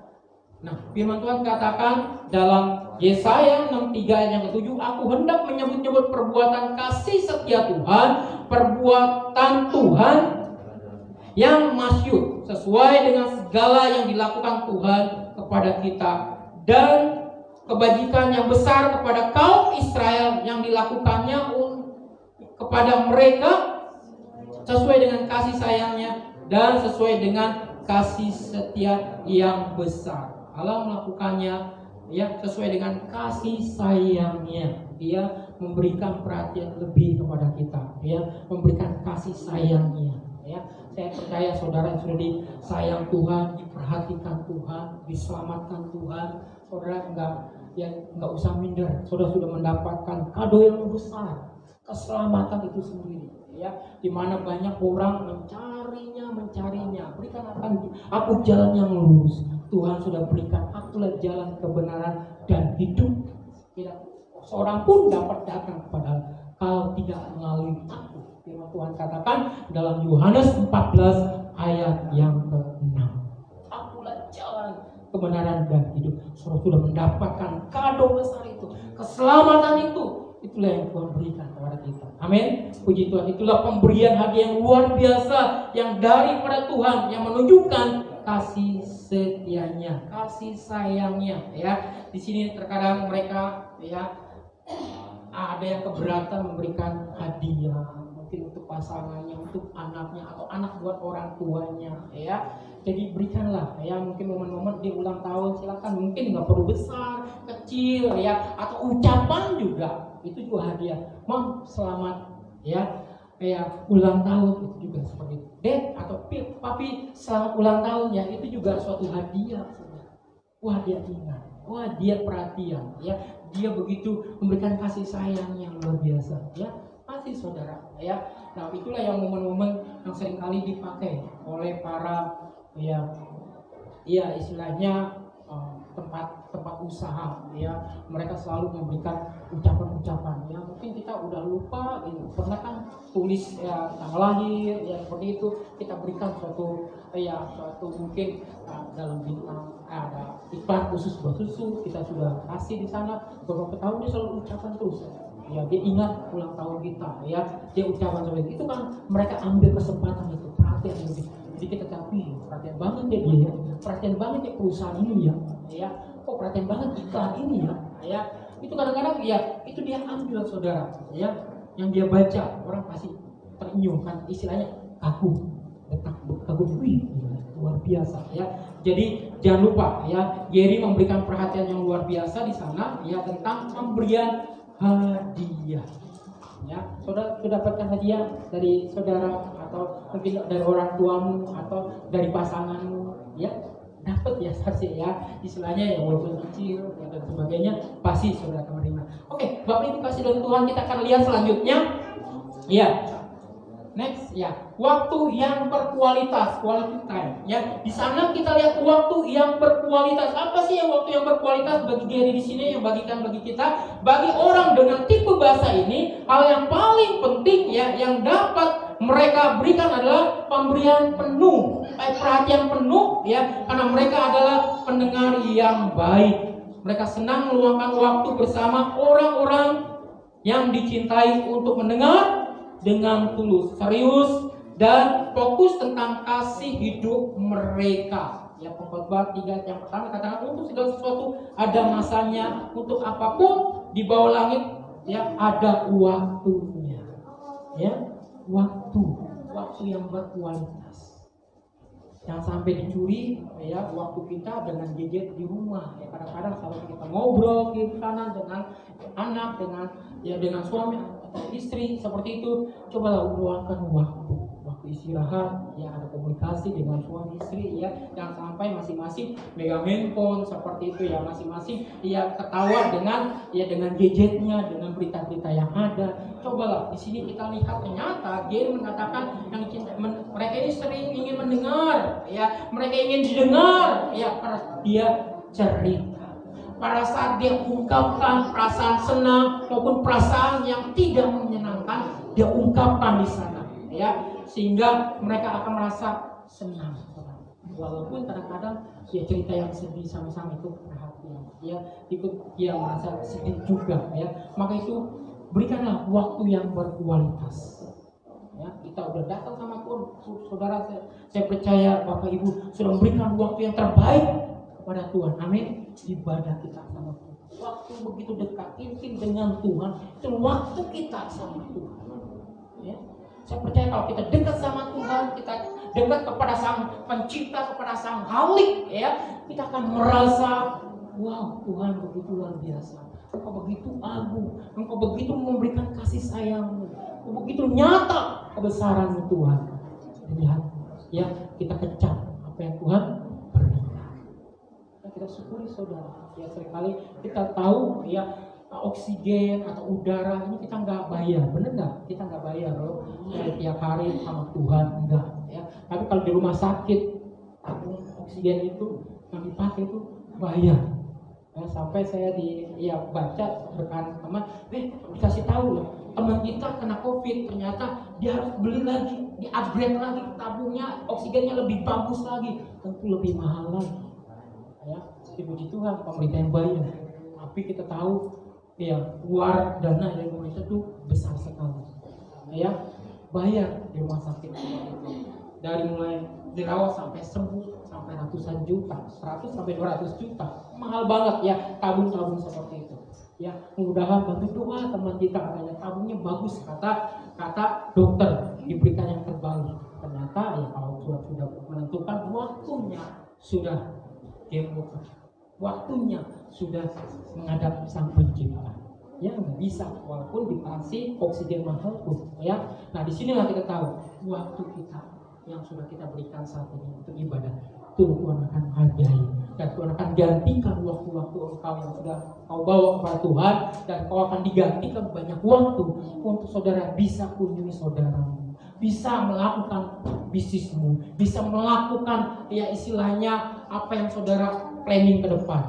Nah, firman Tuhan katakan dalam Yesaya 63 ayat yang ke-7, aku hendak menyebut-nyebut perbuatan kasih setia Tuhan, perbuatan Tuhan yang masyhur sesuai dengan segala yang dilakukan Tuhan kepada kita, dan kebajikan yang besar kepada kaum Israel yang dilakukannya kepada mereka sesuai dengan kasih sayangnya dan sesuai dengan kasih setia yang besar. Allah melakukannya ya sesuai dengan kasih sayangnya. Dia memberikan perhatian lebih kepada kita, ya, memberikan kasih sayangnya. Ya, saya percaya saudara yang sudah disayang Tuhan, diperhatikan Tuhan, diselamatkan Tuhan, saudara nggak usah minder. Saudara sudah mendapatkan kado yang besar, keselamatan itu sendiri. Ya, di mana banyak orang mencarinya. Berikan aku jalan yang lurus. Tuhan sudah berikan akulah jalan kebenaran dan hidup. Tidak seorang pun dapat datang kepada kalau tidak melalui aku. Firman Tuhan katakan dalam Yohanes 14 ayat yang ke-6. Akulah jalan kebenaran dan hidup. Saudara sudah mendapatkan kado besar itu, keselamatan itu. Itulah yang Tuhan berikan kepada kita. Amin. Puji Tuhan. Itulah pemberian hadiah yang luar biasa yang daripada Tuhan, yang menunjukkan kasih setianya, kasih sayangnya. Ya, di sini terkadang mereka ya ada yang keberatan memberikan hadiah, mungkin untuk pasangannya, untuk anaknya, atau anak buat orang tuanya. Ya, jadi berikanlah. Ya, mungkin momen-momen dia ulang tahun, silakan. Mungkin nggak perlu besar, kecil, ya, atau ucapan juga. Itu juga hadiah. Mom, selamat ya ulang tahun, itu juga seperti itu. Dad atau papi, selamat ulang tahun ya, itu juga suatu hadiah. Wah, dia ingat, wah, dia perhatian, ya, dia begitu memberikan kasih sayang yang luar biasa, ya, kasih saudara, ya. Nah, itulah yang momen-momen yang seringkali dipakai oleh para ya istilahnya tempat usaha, ya, mereka selalu memberikan ucapan-ucapan. Ya, mungkin kita udah lupa, pernah kan tulis ya tanggal lahir, ya seperti itu. Kita berikan suatu mungkin dalam bintang ada iklan khusus buat susu, kita sudah kasih di sana. Beberapa tahun dia selalu ucapan terus. Ya, dia ingat ulang tahun kita, ya, dia ucapan seperti itu kan. Mereka ambil kesempatan itu, perhatian lebih. Jadi kita tapi perhatian banget ya dia, perhatian banget ya perusahaan ini ya, kok perhatian banget iklan ini ya, itu kadang-kadang ya itu dia ambil saudara, ya, yang dia baca orang pasti terenyuh kan, istilahnya kagum, wih, luar biasa ya. Jadi jangan lupa ya, Gary memberikan perhatian yang luar biasa di sana ya tentang pemberian hadiah. Ya, saudara sudah dapatkan hadiah dari saudara atau mungkin dari orang tuamu atau dari pasanganmu, ya, dapat ya saksi ya, istilahnya ya walaupun kecil ya, dan sebagainya pasti saudara akan menerima. Oke, Bapak Ibu kasih dari Tuhan, kita akan lihat selanjutnya. Ya, next ya, waktu yang berkualitas, quality time. Ya, di sana kita lihat waktu yang berkualitas. Apa sih yang waktu yang berkualitas bagi Gary di sini, yang bagikan bagi kita, bagi orang dengan tipe bahasa ini, hal yang paling penting ya yang dapat mereka berikan adalah pemberian penuh, perhatian penuh ya, karena mereka adalah pendengar yang baik. Mereka senang meluangkan waktu bersama orang-orang yang dicintai untuk mendengar dengan tulus, serius, dan fokus tentang kasih hidup mereka. Ya, Pengkhotbah 3 yang pertama katakan untuk segala sesuatu ada masanya, untuk apapun di bawah langit ya ada waktunya. Ya, waktu yang berkualitas. Jangan sampai dicuri ya waktu kita dengan gadget di rumah. Ya, kadang-kadang kalau kita ngobrol di sana dengan anak, dengan suami atau istri seperti itu, cobalah luangkan waktu istirahat, ya ada komunikasi dengan suami istri, ya jangan sampai masing-masing megang handphone seperti itu, ya masing-masing ya ketawa dengan gadgetnya, dengan berita-berita yang ada. Cobalah di sini kita lihat ternyata dia mengatakan mereka ini sering ingin mendengar, ya mereka ingin didengar, ya karena dia cerita. Pada saat dia ungkapkan perasaan senang maupun perasaan yang tidak menyenangkan, dia ungkapkan di sana, ya sehingga mereka akan merasa senang. Walaupun kadang-kadang ya cerita yang sedih sama-sama itu perhatian, ya ikut dia merasa sedih juga, ya maka itu berikanlah waktu yang berkualitas. Ya, kita udah datang sama Tuhan, saudara, saya percaya Bapak Ibu sudah memberikan waktu yang terbaik kepada Tuhan. Amin. Ibadah kita sama Tuhan, waktu begitu dekat, intim dengan Tuhan, itu waktu kita sama Tuhan. Ya, saya percaya kalau kita dekat sama Tuhan, kita dekat kepada Sang Pencipta, kepada Sang Khalik, ya kita akan merasa, wow, Tuhan begitu luar biasa. Engkau begitu agung, Engkau begitu memberikan kasih sayang-Mu, Engkau begitu nyata kebesaran-Mu Tuhan. Lihat, ya kita kejar apa yang Tuhan berikan. Kita syukuri saudara. Ya seringkali kita tahu ya oksigen atau udara ini kita nggak bayar, bener nggak? Kita nggak bayar loh. Tiap hari sama Tuhan enggak. Ya. Tapi kalau di rumah sakit tabung oksigen itu yang dipakai itu bayar. Ya, sampai saya baca rekan teman, dikasih tahu loh, teman kita kena COVID, ternyata dia harus beli lagi, di-upgrade lagi tabungnya, oksigennya lebih bagus lagi, tentu lebih mahal lagi. Ya, puji Tuhan pemerintah yang bayar. Tapi kita tahu ya keluar dana dari pemerintah itu besar sekali. Ya, bayar di rumah sakit dari mulai dirawat sampai sembuh sampai ratusan juta, 100 sampai 200 juta. Mahal banget ya tabung-tabung seperti itu. Ya, mudah-mudahan bantu doa teman kita, katanya tabungnya bagus, kata dokter diberikan yang terbaik. Ternyata ya kalau sudah menentukan waktunya sudah waktunya sudah menghadap Sang Pencipta. Ya nggak bisa walaupun dikasih oksigen mahal pun, ya. Nah disinilah kita tahu waktu kita yang sudah kita berikan saat ini untuk ibadah, itu Tuhan akan hargai dan Tuhan akan gantikan waktu-waktu engkau yang sudah kau bawa kepada Tuhan, dan kau akan digantikan banyak waktu untuk saudara bisa kunjungi saudaramu, bisa melakukan bisnismu, bisa melakukan ya istilahnya apa yang saudara planning ke depan,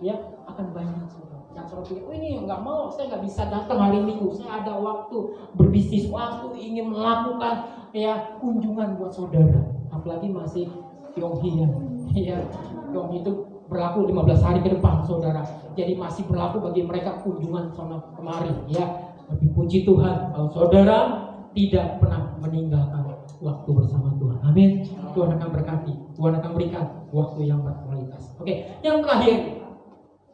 ya akan banyak saudara. Yang saudara pikir, ini nggak mau, saya nggak bisa datang hari Minggu, saya ada waktu berbisnis, waktu ingin melakukan ya kunjungan buat saudara, apalagi masih Yonghian, ya Yonghi itu berlaku 15 hari ke depan saudara, jadi masih berlaku bagi mereka kunjungan sana kemari, ya. Tapi puji Tuhan kalau saudara tidak pernah meninggalkan waktu bersama Tuhan. Amin. Tuhan akan berkati, Tuhan akan berikan waktu yang berkualitas. Oke, yang terakhir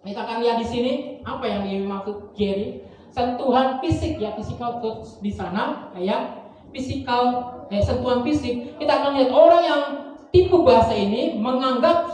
kita akan lihat di sini apa yang dimaksud Jerry, sentuhan fisik, ya physical touch di sana, ya sentuhan fisik. Kita akan lihat orang yang tipe bahasa ini menganggap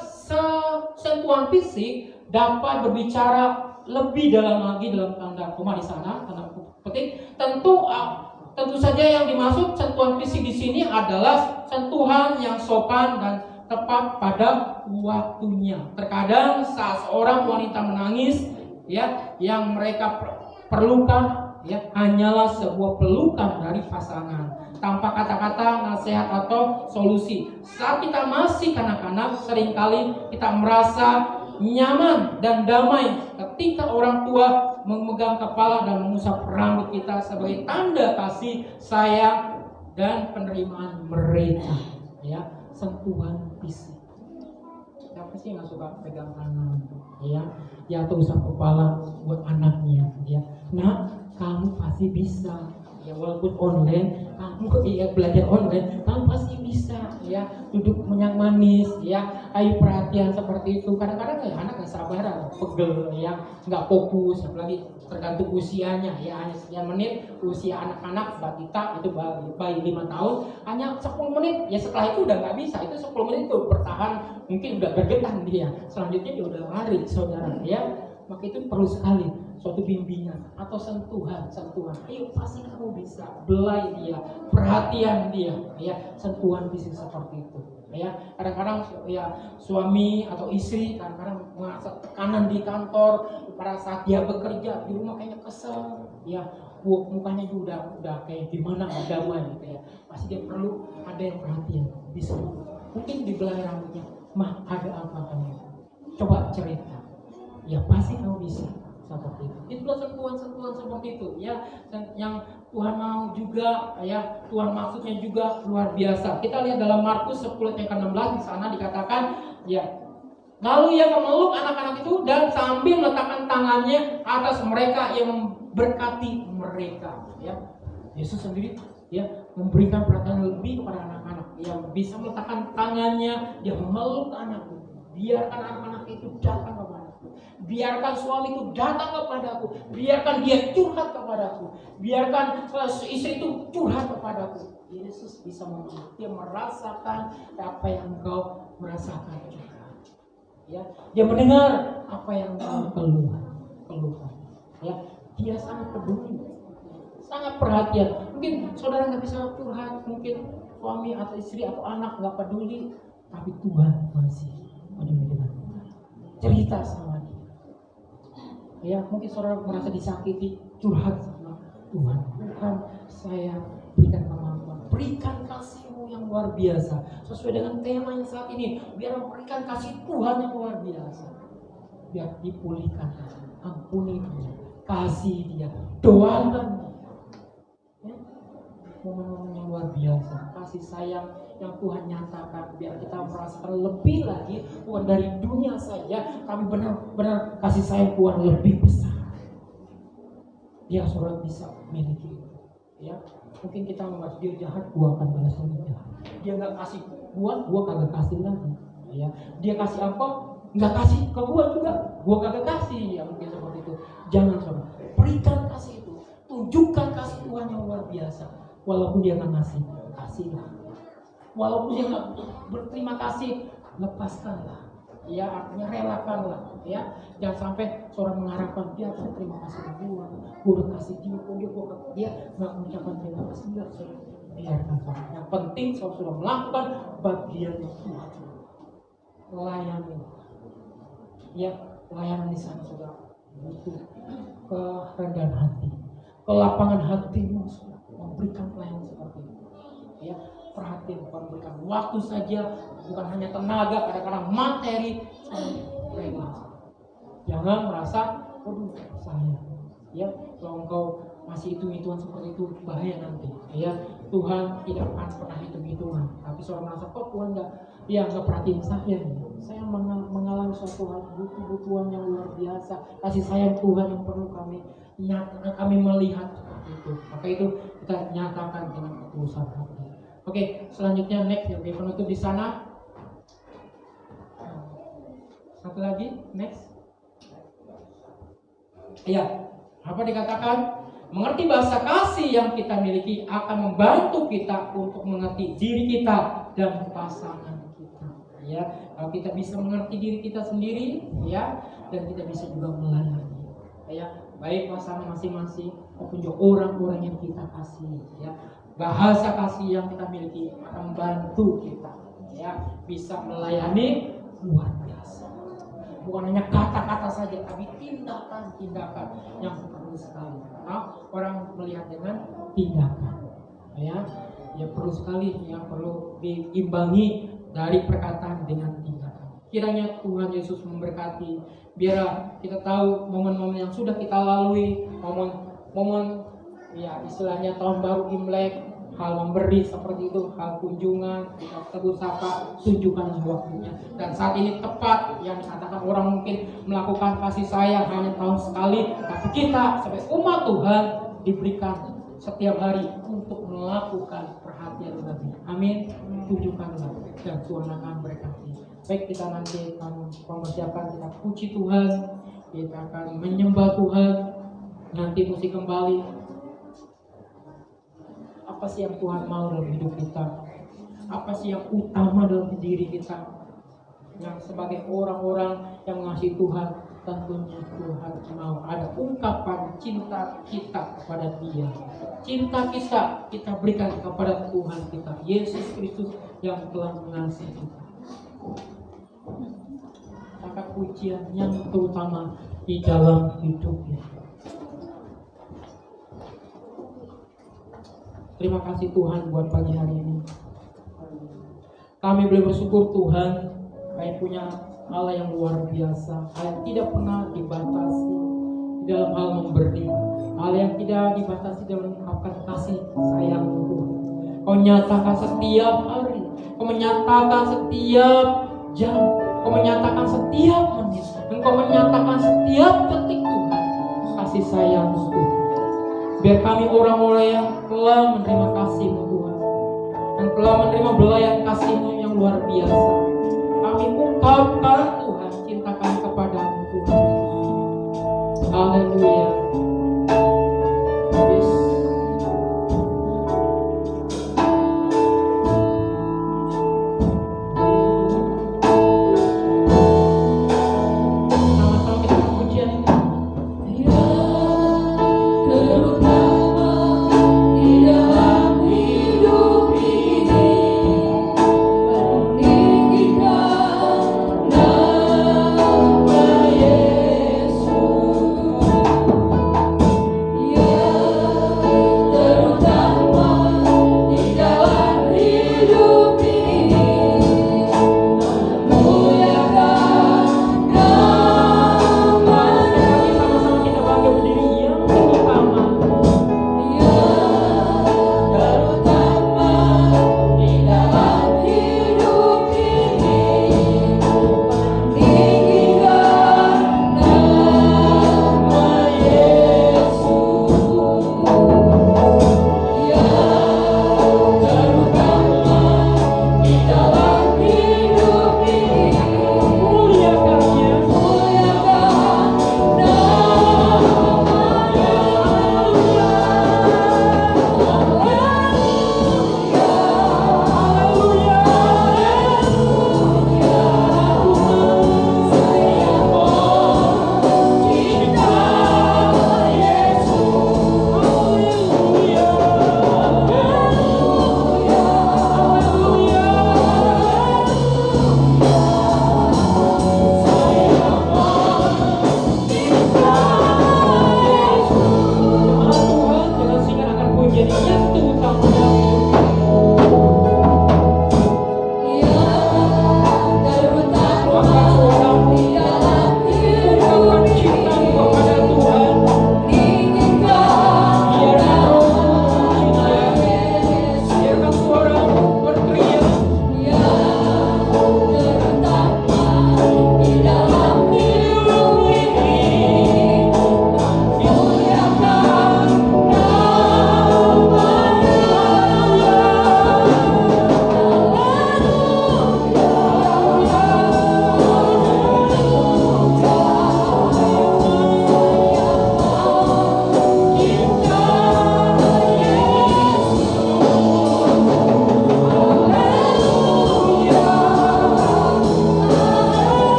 sentuhan fisik dapat berbicara lebih dalam lagi dalam tanda koma di sana, tanda petik. Tentu saja yang dimaksud sentuhan fisik di sini adalah sentuhan yang sopan dan tepat pada waktunya. Terkadang saat seorang wanita menangis, ya, yang mereka perlukan ya hanyalah sebuah pelukan dari pasangan, tanpa kata-kata nasihat atau solusi. Saat kita masih kanak-kanak, seringkali kita merasa nyaman dan damai ketika orang tua memegang kepala dan mengusap rambut kita sebagai tanda kasih sayang dan penerimaan mereka, ya. Sentuhan fisik. Siapa sih nggak suka pegang tangan, ya atau usap kepala buat anaknya, ya. Nah, kamu pasti bisa, ya walaupun online kamu belajar online, kamu pasti bisa ya, duduk yang manis ya, ayo perhatian seperti itu. Kadang-kadang ya anak nggak sabaran, pegel ya, nggak fokus, apalagi tergantung usianya ya, hanya sekian menit. Usia anak-anak balita itu bayi 5 tahun hanya 10 menit ya, setelah itu udah nggak bisa. Itu 10 menit itu bertahan, mungkin udah bergetan dia, selanjutnya dia udah lari saudara ya. Maka itu perlu sekali suatu bimbingan atau sentuhan. Ayo pasti kamu bisa, belai dia, perhatian dia ya, sentuhan fisik seperti itu ya. Kadang-kadang ya suami atau istri kadang-kadang merasa tekanan di kantor, pada saat dia bekerja di rumah kayaknya kesel ya, mukanya juga udah kayak gimana, nggak damai gitu ya. Pasti dia perlu ada yang perhatian, bisa mungkin dibelai rambutnya, mah ada apa kamu, coba cerita ya, pasti kamu bisa seperti itu. Itulah sentuhan-sentuhan seperti itu ya, yang Tuhan mau juga ya. Tuhan maksudnya juga luar biasa. Kita lihat dalam Markus 10 ayat 16, di sana dikatakan ya, lalu ia memeluk anak-anak itu dan sambil meletakkan tangannya atas mereka yang memberkati mereka ya. Yesus sendiri ya memberikan perhatian lebih kepada anak-anak yang bisa meletakkan tangannya, dia memeluk anakku. Biarkan anak-anak itu datang kepadaku, biarkan suami itu datang kepadaku, biarkan dia curhat kepadaku, biarkan istri itu curhat kepadaku. Yesus bisa memeluk, dia merasakan apa yang engkau merasakan juga ya. Dia mendengar apa yang engkau keluhkan ya. Dia sangat peduli, sangat perhatian. Mungkin saudara nggak bisa curhat, mungkin suami atau istri atau anak nggak peduli, tapi Tuhan masih peduli dengan kita. Cerita sama dia. Ya, mungkin saudara merasa disakiti, curhat sama Tuhan. Tuhan, saya berikan kemampuan, berikan kasih-Mu yang luar biasa sesuai dengan tema yang saat ini. Biar memberikan kasih Tuhan yang luar biasa, biar dipulihkan, ampuni dia, kasih dia, doakan dia. Momen-momen yang luar biasa, kasih sayang yang Tuhan nyatakan, biar kita merasakan lebih lagi, bukan dari dunia saja, tapi benar-benar kasih sayang Tuhan lebih besar. Dia saudara bisa miliki ya. Mungkin kita membahas dia jahat, gua akan balas lagi jahat. Dia nggak kasih gua kagak kasih lagi ya. Dia kasih apa, nggak kasih ke gua kagak kasih ya. Mungkin seperti itu. Jangan saudara, berikan kasih itu, tunjukkan kasih Tuhan yang luar biasa. Walaupun dia nggak ngasih, kasihlah. Walaupun dia nggak berterima kasih, lepaskanlah ya, artinya relakanlah ya. Jangan sampai seorang mengharapkan dia harus terima kasih ke gua udah kasih dia nggak mengucapkan terima kasih. Enggak, biarkan. Yang penting sudah melakukan bagian Tuhan, melayani ya. Pelayanan di sana sudah butuh kerendahan hati, kelapangan hatimu, memberikan pelayanan seperti itu ya. Perhatian, bukan memberikan waktu saja, bukan hanya tenaga, kadang-kadang materi. Jangan merasa, waduh saya ya, kalau engkau masih hitung-hitungan seperti itu bahaya nanti ya. Tuhan tidak akan pernah hitung-hitungan, tapi seorang merasa kok Tuhan nggak perhatiin saya mengalami suatu hal, butuh-butuhan yang luar biasa, kasih sayang Tuhan yang perlu kami melihat seperti itu. Maka itu kita nyatakan dengan ketulusan hati. Oke, selanjutnya next ya, penutup di sana. Satu lagi, next. Ya, apa dikatakan? Mengerti bahasa kasih yang kita miliki akan membantu kita untuk mengerti diri kita dan pasangan kita. Ya, kalau kita bisa mengerti diri kita sendiri, ya, dan kita bisa juga melayani. Ya, baik pasangan masing-masing maupun juga orang-orang yang kita kasih. Ya, bahasa kasih yang kita miliki akan membantu kita, ya, bisa melayani luar biasa. Bukan hanya kata-kata saja, tapi tindakan-tindakan yang perlu sekali. Karena orang melihat dengan tindakan, ya perlu sekali, yang perlu diimbangi dari perkataan dengan tindakan. Kiranya Tuhan Yesus memberkati. Biar kita tahu momen-momen yang sudah kita lalui, momen ya istilahnya tahun baru Imlek, hal memberi seperti itu, hal kunjungan, kita tegur sapa, tunjukkanlah waktunya. Dan saat ini tepat yang dikatakan orang mungkin melakukan kasih sayang hanya tahun sekali, tapi kita sebagai umat Tuhan diberikan setiap hari untuk melakukan perhatian Nabi. Amin. Tunjukkanlah dan Tuhan akan berkati. Baik, kita nanti akan mempersiapkan, kita puji Tuhan, kita akan menyembah Tuhan. Nanti musik kembali. Apa sih yang Tuhan mau dalam hidup kita? Apa sih yang utama dalam diri kita? Yang sebagai orang-orang yang mengasihi Tuhan, tentunya Tuhan mau ada ungkapan cinta kita kepada Dia. Cinta kita berikan kepada Tuhan kita, Yesus Kristus yang telah mengasihi kita. Maka pujian yang terutama di dalam hidupnya. Terima kasih Tuhan buat pagi hari ini. Kami boleh bersyukur Tuhan, kami punya Allah yang luar biasa, Allah yang tidak pernah dibatasi di dalam hal memberi, Allah yang tidak dibatasi dalam mengungkapkan kasih sayang Tuhan. Kau nyatakan setiap hari, Kau menyatakan setiap jam, Kau menyatakan setiap menit, Engkau menyatakan setiap detik Tuhan kasih sayang Tuhan. Biar kami orang-orang yang telah menerima kasih-Mu Tuhan, yang telah menerima belayan kasih-Mu yang luar biasa, kami ungkapkan Tuhan cinta kami kepadamu Tuhan. Haleluya. Yes. Sama-sama kita pujian ini. Terutama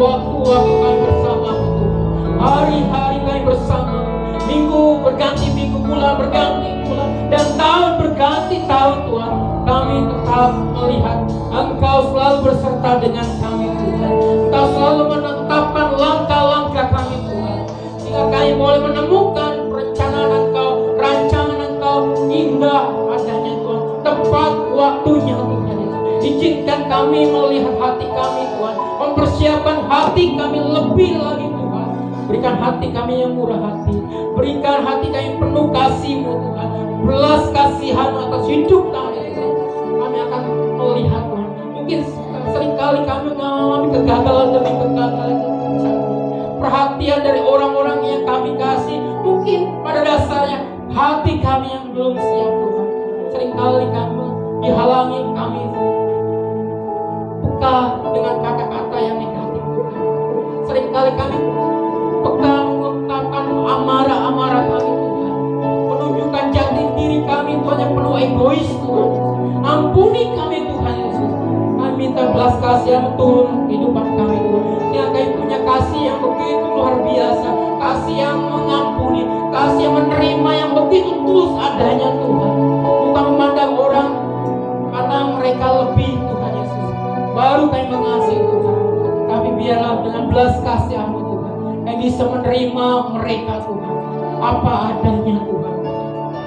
waktu-waktu kami bersama Tuhan. Hari-hari kami bersama. Minggu berganti minggu, bulan berganti bulan, dan tahun berganti tahun Tuhan. Kami tetap melihat Engkau selalu berserta dengan kami Tuhan. Engkau selalu menetapkan langkah-langkah kami Tuhan, sehingga kami boleh menemukan perencanaan Engkau, rancangan Engkau indah adanya Tuhan, tepat waktunya Tuhan. Izinkan kami melihat hati kami Tuhan, mempersiapkan hati kami lebih lagi Tuhan. Berikan hati kami yang murah hati, berikan hati kami penuh kasih-Mu Tuhan, belas kasihan atas hidup kami Tuhan. Kami akan melihat Tuhan, mungkin seringkali kami mengalami kegagalan demi kegagalan, perhatian dari orang-orang yang kami kasih. Mungkin pada dasarnya hati kami yang belum siap Tuhan. Seringkali kami dihalangi, kami peka dengan kata-kata yang negatif Tuhan. Seringkali kami peka mengungkapkan amarah-amarah kami Tuhan, menunjukkan jati diri kami Tuhan yang penuh egois Tuhan. Ampuni kami Tuhan Yesus. Kami minta belas kasihan turun kehidupan kami Tuhan, yang kami punya kasih yang begitu luar biasa, kasih yang mengampuni, kasih yang menerima, yang begitu tulus adanya Tuhan. Bukan memandang orang karena mereka lebih Tuhan Yesus, baru kami mengasihi Tuhan. Tapi biarlah dengan belas kasihan-Mu Tuhan, kami bisa menerima mereka Tuhan, apa adanya Tuhan.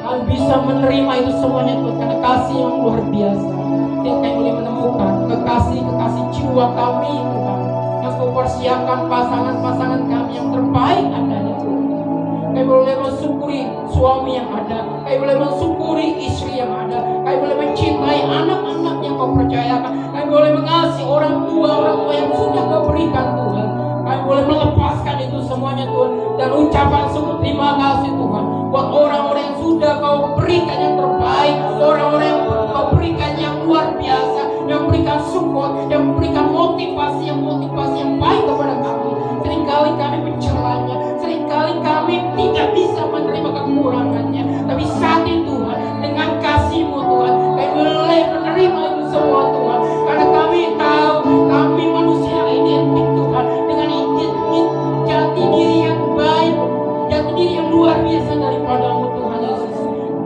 Kami bisa menerima itu semuanya Tuhan, karena kasih yang luar biasa. Sehingga kami boleh menemukan kekasih jiwa kami Tuhan, yang Kau persiapkan pasangan-pasangan kami yang terbaik adanya Tuhan. Kami boleh mensyukuri suami yang ada, kami boleh mensyukuri istri yang ada, kami boleh mencintai anak-anak yang Kau percayakan, kami boleh mengasihi orang tua yang sudah Kau berikan Tuhan. Kami boleh melepaskan itu semuanya Tuhan, dan ucapan syukur terima kasih Tuhan buat orang-orang yang sudah Kau berikan yang terbaik, orang-orang yang Kau berikan yang luar biasa, yang berikan support, yang memberikan motivasi yang baik kepada kami. Seringkali kami mencelanya, seringkali kami tidak bisa menerima kekurangannya, tapi saat ini Tuhan, dengan kasih-Mu Tuhan, kami boleh menerima itu semua Tuhan, karena kami tahu kami manusia yang identik Tuhan dengan jati diri yang baik, jati diri yang luar biasa daripada-Mu Tuhan Yesus.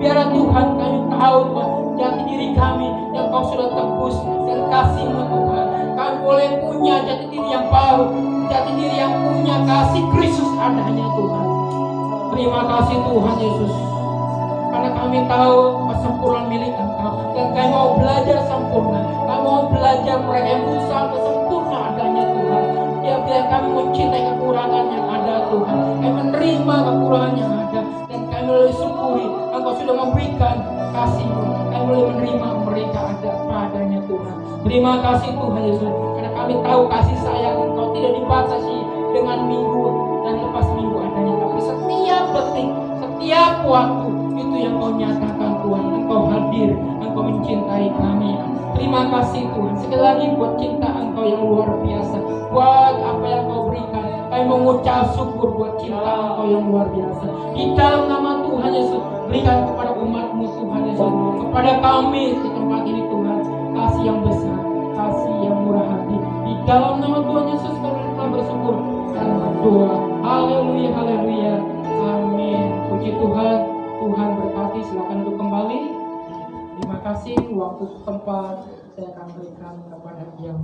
Biarlah Tuhan kami tahu Tuhan, jati diri kami yang Kau sudah tebus dan kasih-Mu Tuhan. Kami boleh punya jati diri yang baru, jati diri yang punya kasih Kristus adanya Tuhan. Terima kasih Tuhan Yesus, karena kami tahu kesempurnaan milik Engkau, dan kami mau belajar sempurna. Kami mau belajar mereka yang berusaha sempurna adanya Tuhan. Ya, biar kami mencintai kekurangan yang ada Tuhan, kami menerima kekurangan yang ada, dan kami boleh syukuri Engkau sudah memberikan kasih-Mu. Kami boleh menerima mereka ada padanya Tuhan. Terima kasih Tuhan Yesus, karena kami tahu kasih sayang Engkau tidak dibatasi dengan minggu dan lepas minggu adanya, tapi setiap detik, setiap waktu itu yang Kau nyatakan Tuhan. Engkau hadir, Engkau mencintai kami. Terima kasih Tuhan sekali lagi buat cinta Engkau yang luar biasa, buat apa yang Kau berikan. Kami mengucap syukur buat cinta Engkau yang luar biasa. Di dalam nama Tuhan Yesus, berikan kepada umat-Mu Tuhan Yesus, kepada kami di tempat ini Tuhan, kasih yang besar, kasih yang murah hati. Di dalam nama Tuhan Yesus kami telah bersyukur dan berdoa. Haleluya, haleluya, amin. Puji Tuhan. Tuhan berkati. Silakan duduk kembali. Terima kasih. Waktu tempat saya akan berikan kepada yang